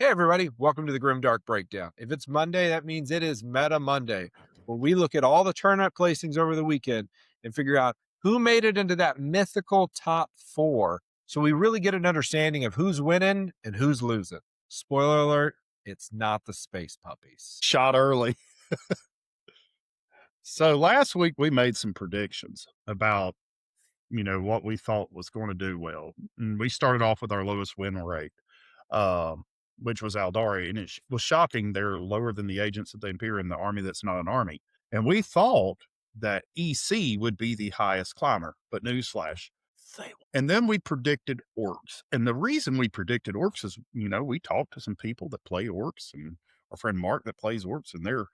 Hey, everybody. Welcome to the Grimdark Breakdown. If it's Monday, that means it is Meta Monday, where we look at all the tournament placings over the weekend and figure out who made it into that mythical top four. So we really get an understanding of who's winning and who's losing. Spoiler alert, it's not the space puppies. Shot early. So last week we made some predictions about, what we thought was going to do well. And we started off with our lowest win rate, um, which was Eldari. And was shocking. They're lower than the agents of the Imperium, the army that's not an army. And we thought that EC would be the highest climber, but newsflash, they. And then we predicted orcs. And the reason we predicted orcs is, we talked to some people that play orcs, and our friend Mark that plays orcs, and they're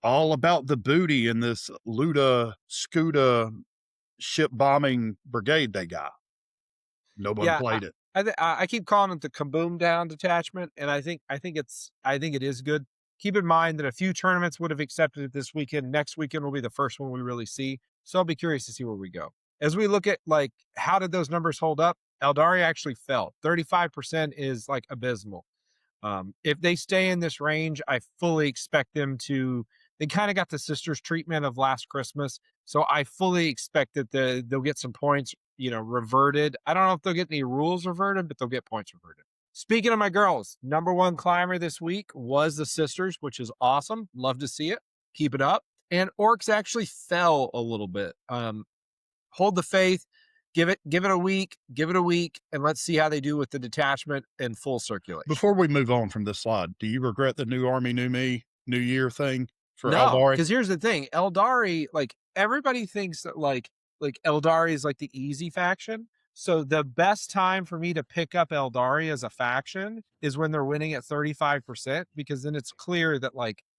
all about the booty in this Luda Scuda ship bombing brigade they got. Nobody Yeah, played it. I keep calling it the Kaboom Down detachment, and I think it is good. Keep in mind that a few tournaments would have accepted it this weekend. Next weekend will be the first one we really see. So I'll be curious to see where we go. As we look at how did those numbers hold up? Eldari actually fell. 35% is abysmal. If they stay in this range, I fully expect them to. They kind of got the sisters treatment of last Christmas, so I fully expect that they'll get some points, reverted. I don't know if they'll get any rules reverted, but they'll get points reverted. Speaking of my girls, number one climber this week was the sisters, which is awesome. Love to see it. Keep it up. And orcs actually fell a little bit. Hold the faith. Give it a week, and let's see how they do with the detachment and full circulation. Before we move on from this slide, do you regret the new army, new me, new year thing for No, Eldari? because here's the thing. Eldari, everybody thinks that Eldari is the easy faction. So the best time for me to pick up Eldari as a faction is when they're winning at 35%, because then it's clear that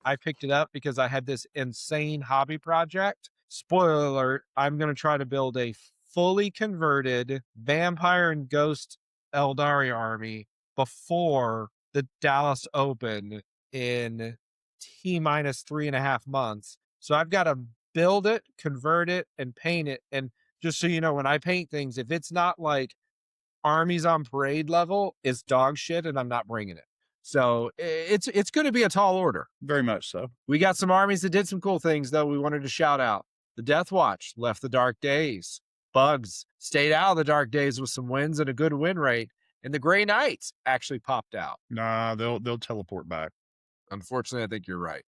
I picked it up because I had this insane hobby project. Spoiler alert, I'm going to try to build a fully converted vampire and ghost Eldari army before the Dallas Open in T-minus 3.5 months. So I've got to build it, convert it, and paint it. And just so you know, when I paint things, if it's not armies on parade level, it's dog shit, and I'm not bringing it. So it's going to be a tall order. Very much so. We got some armies that did some cool things, though, we wanted to shout out. The Death Watch left the dark days. Bugs stayed out of the dark days with some wins and a good win rate. And the Grey Knights actually popped out. Nah, they'll teleport back. Unfortunately, I think you're right.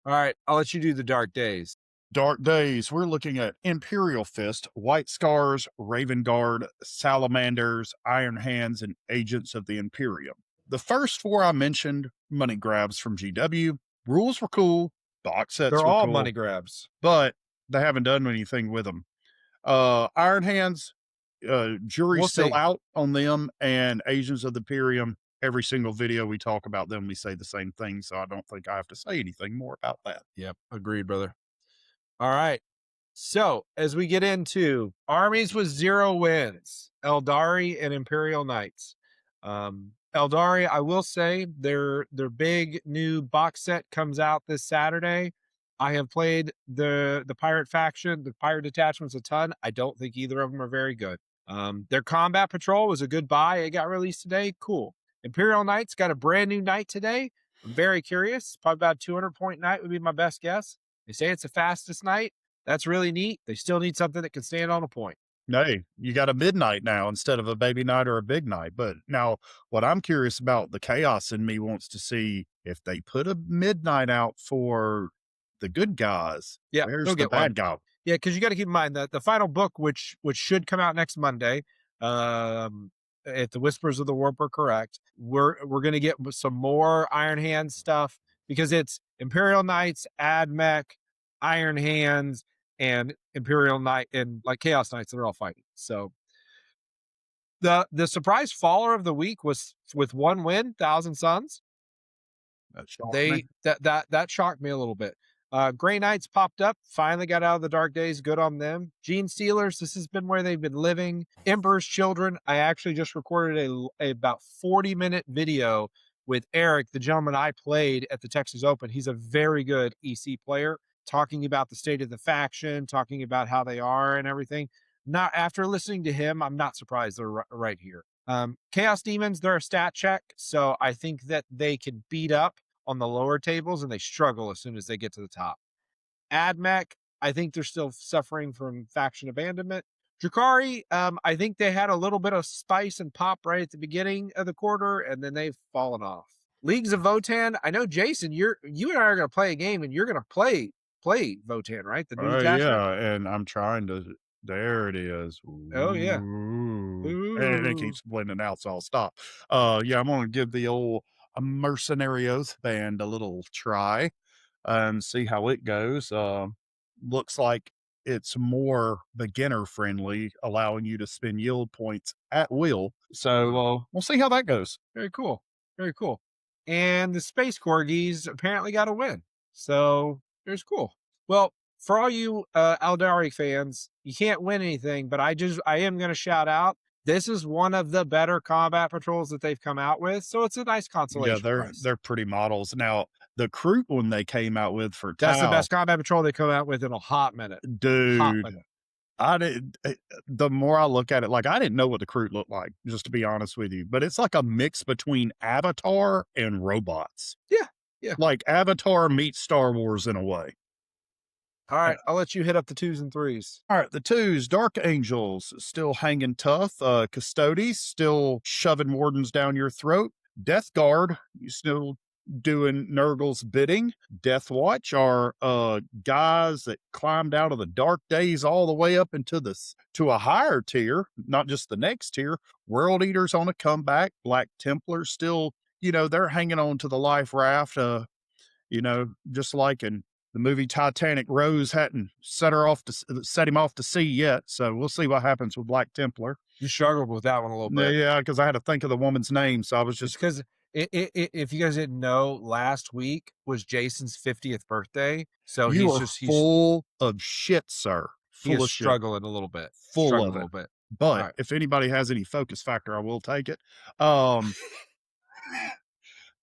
All right, I'll let you do the dark days. Dark days. We're looking at Imperial Fist, White Scars, Raven Guard, Salamanders, Iron Hands, and Agents of the Imperium. The first four I mentioned, money grabs from GW. Rules were cool. Box sets They're were all cool, money grabs. but they haven't done anything with them. Iron Hands, jury's still out on them, and Agents of the Imperium. Every single video we talk about them, we say the same thing, so I don't think I have to say anything more about that. Yep, agreed, brother. All right. So as we get into armies with 0 wins, Eldari and Imperial Knights. Eldari, I will say their big new box set comes out this Saturday. I have played the pirate faction, the pirate detachments a ton. I don't think either of them are very good. Their combat patrol was a good buy. It got released today. Cool. Imperial Knights got a brand new knight today. I'm very curious. Probably about 200-point knight would be my best guess. They say it's the fastest knight. That's really neat. They still need something that can stand on a point. Hey, you got a midnight now instead of a baby knight or a big knight. But now what I'm curious about, the chaos in me wants to see if they put a midnight out for the good guys. Yeah, where's the bad guy? Yeah, because you got to keep in mind that the final book, which should come out next Monday, if the Whispers of the Warp are correct, we're going to get some more Iron Hands stuff, because it's Imperial Knights, AdMech, Iron Hands, and Imperial Knight, and Chaos Knights that are all fighting. So the surprise faller of the week was with 1 win, Thousand Suns. That shocked me a little bit. Grey Knights popped up, finally got out of the dark days. Good on them. Gene Stealers, this has been where they've been living. Emperor's Children, I actually just recorded a about 40-minute video with Eric, the gentleman I played at the Texas Open. He's a very good EC player, talking about the state of the faction, talking about how they are and everything. Not after listening to him, I'm not surprised they're right here. Chaos Demons, they're a stat check, so I think that they can beat up on the lower tables and they struggle as soon as they get to the top. Admech, I think they're still suffering from faction abandonment. Drakari, I think they had a little bit of spice and pop right at the beginning of the quarter, and then they've fallen off. Leagues of Votann, I know Jason, you and I are going to play a game, and you're going to play Votann, right? The new detachment. Yeah, and I'm trying to there it is. Oh yeah. Ooh, and it Ooh. keeps blending out, so I'll stop. Yeah, I'm gonna give the old Mercenary Oath Band a little try and see how it goes. Looks like it's more beginner friendly, allowing you to spend yield points at will. So, we'll see how that goes. Very cool. Very cool. And the Space Corgis apparently got a win. So there's cool. Well, for all you Eldari fans, you can't win anything, but I am gonna shout out. This is one of the better combat patrols that they've come out with. So it's a nice Yeah, consolation prize. they're pretty models. Now, the Kroot one they came out with for That's the Tau, best combat patrol they come out with in a hot minute. Hot dude, minute. I didn't the more I look at it, like, I didn't know what the Kroot looked like, just to be honest with you, but it's like a mix between Avatar and robots. Yeah. Yeah. Like Avatar meets Star Wars in a way. All right. I'll let you hit up the twos and threes. All right, the twos, Dark Angels still hanging tough. Custodes still shoving wardens down your throat. Death Guard, you still doing Nurgle's bidding. Death Watch are guys that climbed out of the dark days all the way up into to a higher tier, not just the next tier. World Eaters on a comeback. Black Templars still, they're hanging on to the life raft. Just like in the movie Titanic, Rose hadn't set him off to sea yet. So we'll see what happens with Black Templar. You struggled with that one a little bit. Yeah, because I had to think of the woman's name, so I was Just just because if you guys didn't know, last week was Jason's 50th birthday. So you he's are just full of shit, sir. he Full is of shit, struggling a little bit. full Struggling of a it. little bit. All But right. if anybody has any focus factor, I will take it. Um,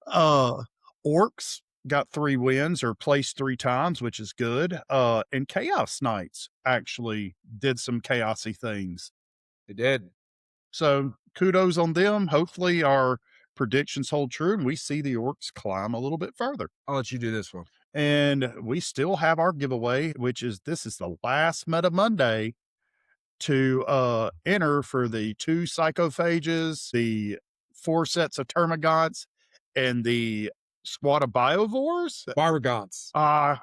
uh, Orcs got 3 wins or placed 3 times, which is good. And Chaos Knights actually did some chaosy things. They did. So kudos on them. Hopefully our predictions hold true and we see the Orcs climb a little bit further. I'll let you do this one. And we still have our giveaway, which is this is the last Meta Monday to enter for the 2 psychophages, the 4 sets of termagants, and the squad of biovores. Barbergants.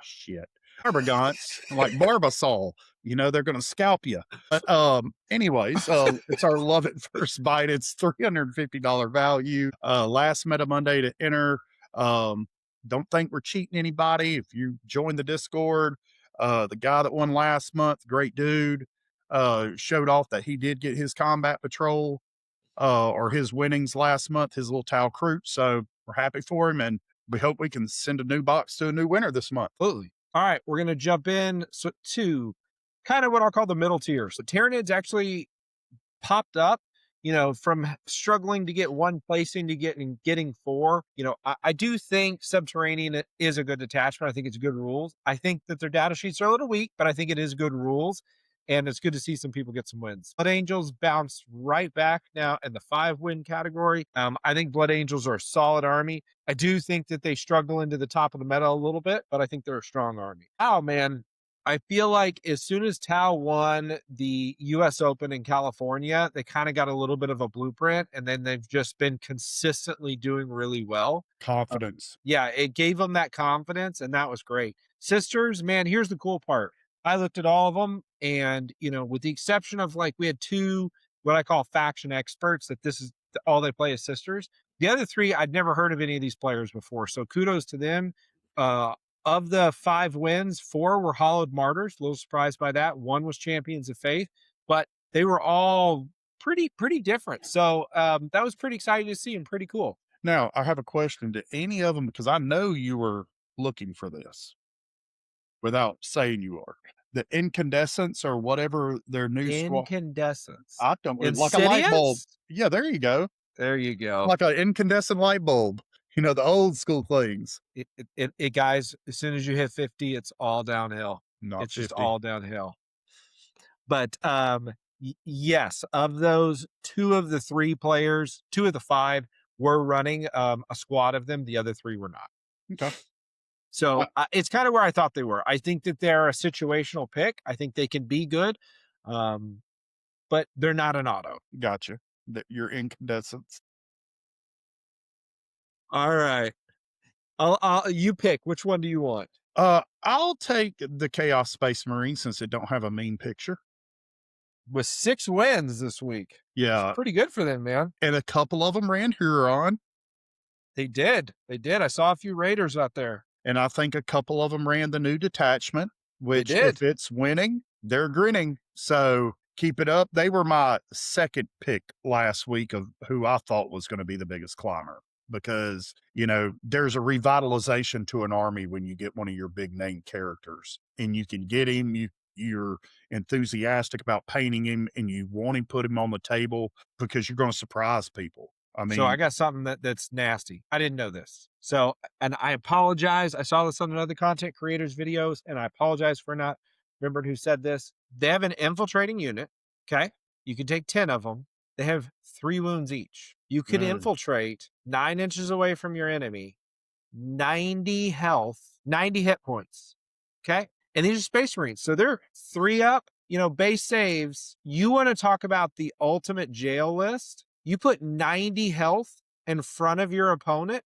Shit. Termagants, like Barbasol, they're gonna scalp you. But anyways, it's our Love at First Bite. It's $350 value. Last Meta Monday to enter. Don't think we're cheating anybody. If you join the Discord, the guy that won last month, great dude, showed off that he did get his combat patrol or his winnings last month, his little Tau Kroot. So we're happy for him, and we hope we can send a new box to a new winner this month. Absolutely. All right, we're gonna jump in to kind of what I'll call the middle tier. So Tyranids actually popped up, from struggling to get 1 placing to getting 4. I do think Subterranean is a good detachment. I think it's good rules. I think that their data sheets are a little weak, but I think it is good rules. And it's good to see some people get some wins. Blood Angels bounced right back now in the 5-win category. I think Blood Angels are a solid army. I do think that they struggle into the top of the meta a little bit, but I think they're a strong army. Oh man, I feel like as soon as Tau won the US Open in California, they kind of got a little bit of a blueprint, and then they've just been consistently doing really well. Confidence. Yeah, it gave them that confidence, and that was great. Sisters, man, here's the cool part. I looked at all of them, and with the exception of we had 2 what I call faction experts that this is all they play is Sisters. The other 3, I'd never heard of any of these players before, so kudos to them. Of the 5 wins, 4 were Hollowed Martyrs. A little surprised by that. 1 was Champions of Faith, but they were all pretty different. So that was pretty exciting to see and pretty cool. Now, I have a question. To any of them, because I know you were looking for this without saying you are. The incandescents or whatever their new squad. Incandescence. I don't like a light bulb. Insidious? Yeah, there you go. There you go. Like an incandescent light bulb. The old school things. It guys, as soon as you hit 50, it's all downhill. Not It's just 50. all downhill. But Yes, of those, 2 of the 3 players, 2 of the 5 were running a squad of them. The other 3 were not. Okay. So it's kind of where I thought they were. I think that they're a situational pick. I think they can be good, um, but they're not an auto. Gotcha. That your incandescents. All right. You pick. Which one do you want? I'll take the Chaos Space Marine since it don't have a mean picture. With 6 wins this week. It's Yeah, pretty good for them, man. and a couple of them ran Huron, They did. They did. I saw a few Raiders out there. and I think a couple of them ran the new detachment, They which did. if it's winning, they're grinning. So keep it up. They were my second pick last week of who I thought was going to be the biggest climber because, there's a revitalization to an army when you get one of your big name characters and you can get him. You're enthusiastic about painting him and you want him put him on the table because you're going to surprise people. I So I mean, got something that's nasty. I didn't know this. So, and I apologize. I saw this on another content creators videos, and I apologize for not remembering who said this. They have an infiltrating unit. Okay. You can take 10 of them. They have 3 wounds each. You could uh, infiltrate 9 inches away from your enemy, 90 health, 90 hit points. Okay. And these are Space Marines. So they're 3 up, base saves. You want to talk about the ultimate jail list? You put 90 health in front of your opponent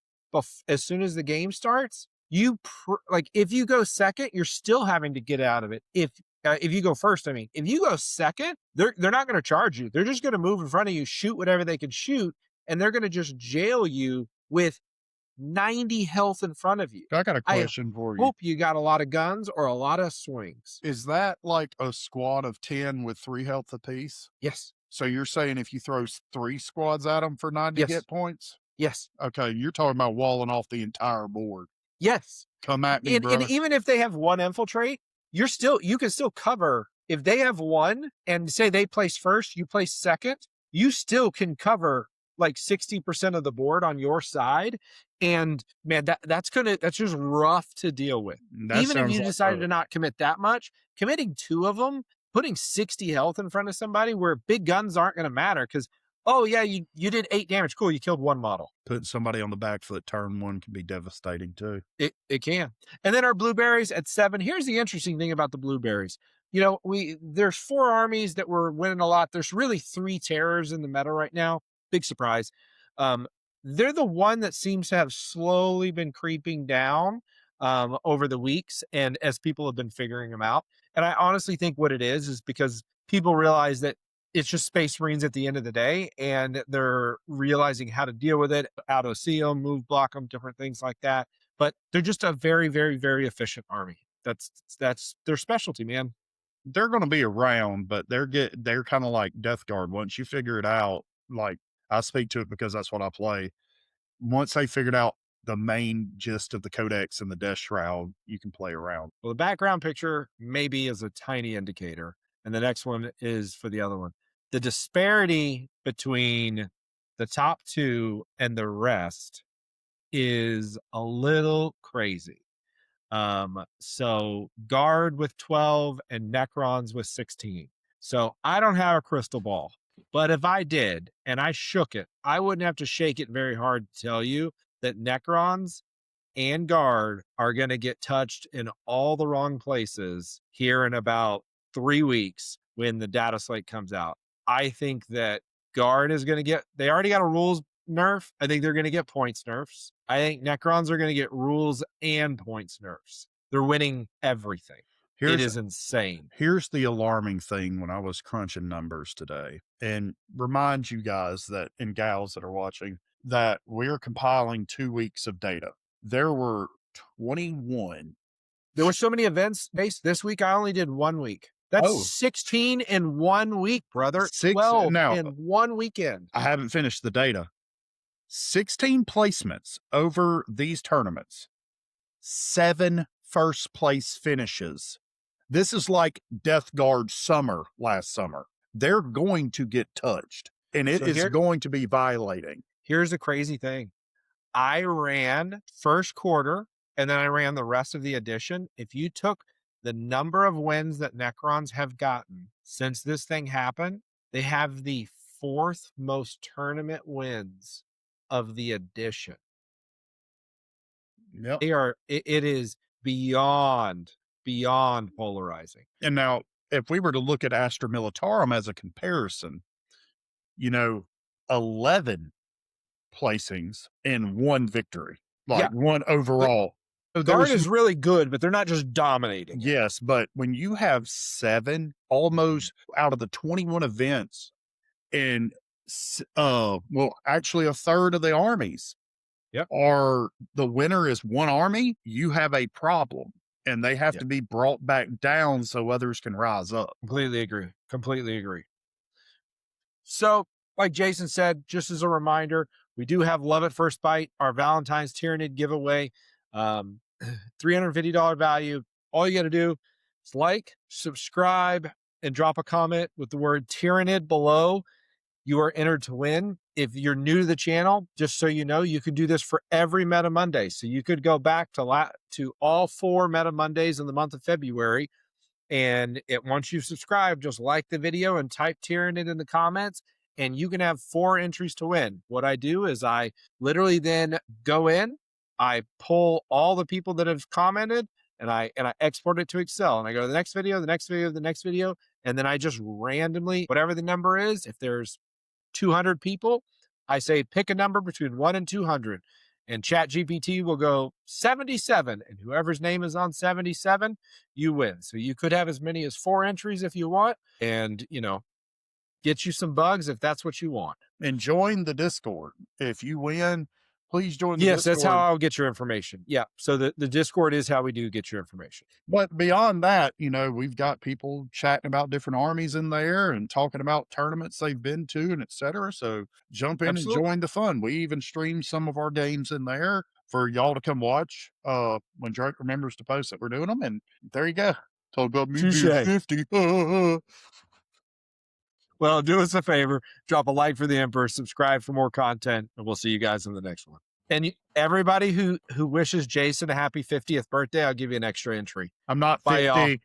as soon as the game starts. If you go second, you're still having to get out of it. If you go first, I mean, if you go second, they're not going to charge you. They're just going to move in front of you, shoot whatever they can shoot, and they're going to just jail you with 90 health in front of you. I got a I question for you. hope you got a lot of guns or a lot of swings. Is that like a squad of 10 with 3 health apiece? Yes. So you're saying if you throw 3 squads at them for 90 Yes. hit points? Yes. Okay, you're talking about walling off the entire board. Yes. Come at me, And bro. even if they have 1 infiltrate, you can still cover. If they have 1 and say they place first, you place second, you still can cover like 60% of the board on your side. And man, that's just rough to deal with. That Even if sounds you like decided to not commit that much, committing 2 of them, putting 60 health in front of somebody where big guns aren't going to matter because, oh yeah, you did 8 damage. Cool. You killed 1 model. putting somebody on the back foot turn 1 can be devastating too. It can. And then our blueberries at 7. Here's the interesting thing about the blueberries. There's 4 armies that were winning a lot. There's really 3 terrors in the meta right now. Big surprise. They're the one that seems to have slowly been creeping down over the weeks and as people have been figuring them out. And I honestly think what it is because people realize that it's just Space Marines at the end of the day, and they're realizing how to deal with it, auto see them, move block them, different things like that. But they're just a very, very, very efficient army. That's their specialty, man. They're going to be around, but they're kind of like Death Guard. Once you figure it out, like I speak to it because that's what I play. Once they figured out the main gist of the Codex and the Death Shroud, you can play around. Well, the background picture maybe is a tiny indicator, and the next one is for the other one. The disparity between the top 2 and the rest is a little crazy. So Guard with 12 and Necrons with 16. So I don't have a crystal ball, but if I did and I shook it, I wouldn't have to shake it very hard to tell you that Necrons and Guard are going to get touched in all the wrong places here in about 3 weeks when the data slate comes out. I think that Guard is going to they already got a rules nerf. I think they're going to get points nerfs. I think Necrons are going to get rules and points nerfs. They're winning everything. It is insane. Here's the alarming thing when I was crunching numbers today, and remind you guys that and gals that are watching that we're compiling 2 weeks of data. There were 21. There were so many events based this week. I only did 1 week. That's 16 in 1 week, brother. 12 in 1 weekend. I haven't finished the data. 16 placements over these tournaments, 7 first place finishes. This is like Death Guard summer last summer. They're going to get touched, and it is going to be violating. Here's the crazy thing. I ran first quarter, and then I ran the rest of the edition. If you took the number of wins that Necrons have gotten since this thing happened, they have the 4th most tournament wins of the edition. Yep. It is beyond polarizing. And now, if we were to look at Astra Militarum as a comparison, 11 placings and 1 victory, Yeah. like 1 overall. So Guard is really good, but they're not just dominating. Yes, but when you have 7 almost out of the 21 events and actually a third of the armies Yep. are the winner is 1 army, you have a problem and they have to be brought back down so others can rise up. Completely agree. So, like Jason said, just as a reminder, we do have Love at First Bite, our Valentine's Tyranid giveaway. $350 value. All you got to do is like, subscribe, and drop a comment with the word Tyranid below. You are entered to win. If you're new to the channel, just so you know, you could do this for every Meta Monday. So you could go back to all 4 Meta Mondays in the month of February. And once you subscribe, just like the video and type Tyranid in the comments, and you can have 4 entries to win. What I do is I literally then go in, I pull all the people that have commented, and I export it to Excel, and I go to the next video, the next video, the next video, and then I just randomly, whatever the number is, if there's 200 people, I say pick a number between 1 and 200, and ChatGPT will go 77, and whoever's name is on 77, you win. So you could have as many as 4 entries if you want, and get you some bugs if that's what you want. And join the Discord. If you win, please join the Yes, Discord. that's how I'll get your information. Yeah. So the Discord is how we do get your information. But beyond that, we've got people chatting about different armies in there and talking about tournaments they've been to and etc. So jump in and join the fun. We even stream some of our games in there for y'all to come watch when Drake remembers to post that we're doing them. And there you go. Talk about me being 50. Well, do us a favor, drop a like for the Emperor, subscribe for more content, and we'll see you guys in the next one. And everybody who wishes Jason a happy 50th birthday, I'll give you an extra entry. I'm not 50. Bye, y'all.